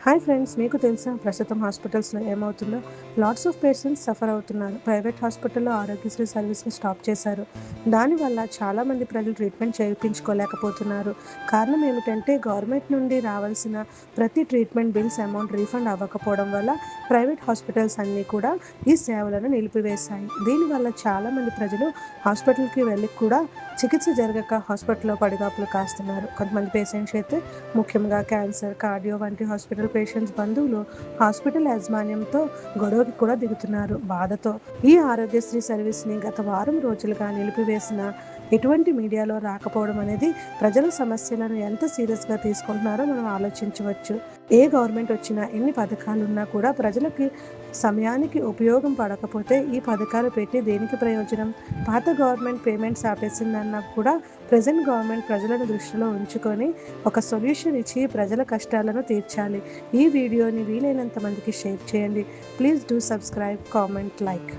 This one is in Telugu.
హాయ్ ఫ్రెండ్స్, మీకు తెలుసా ప్రస్తుతం హాస్పిటల్స్లో ఏమవుతుందో? లాట్స్ ఆఫ్ పేషెంట్స్ సఫర్ అవుతున్నారు. ప్రైవేట్ హాస్పిటల్లో ఆరోగ్యశ్రీ సర్వీస్ని స్టాప్ చేశారు. దానివల్ల చాలామంది ప్రజలు ట్రీట్మెంట్ చేయించుకోలేకపోతున్నారు. కారణం ఏమిటంటే గవర్నమెంట్ నుండి రావాల్సిన ప్రతి ట్రీట్మెంట్ బిల్స్ అమౌంట్ రీఫండ్ అవ్వకపోవడం వల్ల ప్రైవేట్ హాస్పిటల్స్ అన్నీ కూడా ఈ సేవలను నిలిపివేశాయి. దీనివల్ల చాలామంది ప్రజలు హాస్పిటల్కి వెళ్ళి కూడా చికిత్స జరగక హాస్పిటల్లో పడిగాపులు కాస్తున్నారు. కొంతమంది పేషెంట్స్ అయితే ముఖ్యంగా క్యాన్సర్, కార్డియో వంటి హాస్పిటల్ పేషెంట్స్ బంధువులు హాస్పిటల్ యాజమాన్యంతో గొడవకి కూడా దిగుతున్నారు బాధతో. ఈ ఆరోగ్యశ్రీ సర్వీస్ని గత వారం రోజులుగా నిలిపివేసిన ఎటువంటి మీడియాలో రాకపోవడం అనేది ప్రజల సమస్యలను ఎంత సీరియస్గా తీసుకుంటున్నారో మనం ఆలోచించవచ్చు. ఏ గవర్నమెంట్ వచ్చినా, ఎన్ని పథకాలు ఉన్నా కూడా ప్రజలకి సమయానికి ఉపయోగం పడకపోతే ఈ పథకాలు పెట్టి దేనికి ప్రయోజనం? పాత గవర్నమెంట్ పేమెంట్స్ ఆపేసిందన్నా కూడా ప్రజెంట్ గవర్నమెంట్ ప్రజలను దృష్టిలో ఉంచుకొని ఒక సొల్యూషన్ ఇచ్చి ప్రజల కష్టాలను తీర్చాలి. ఈ వీడియోని వీలైనంత మందికి షేర్ చేయండి. Please do subscribe, comment, like.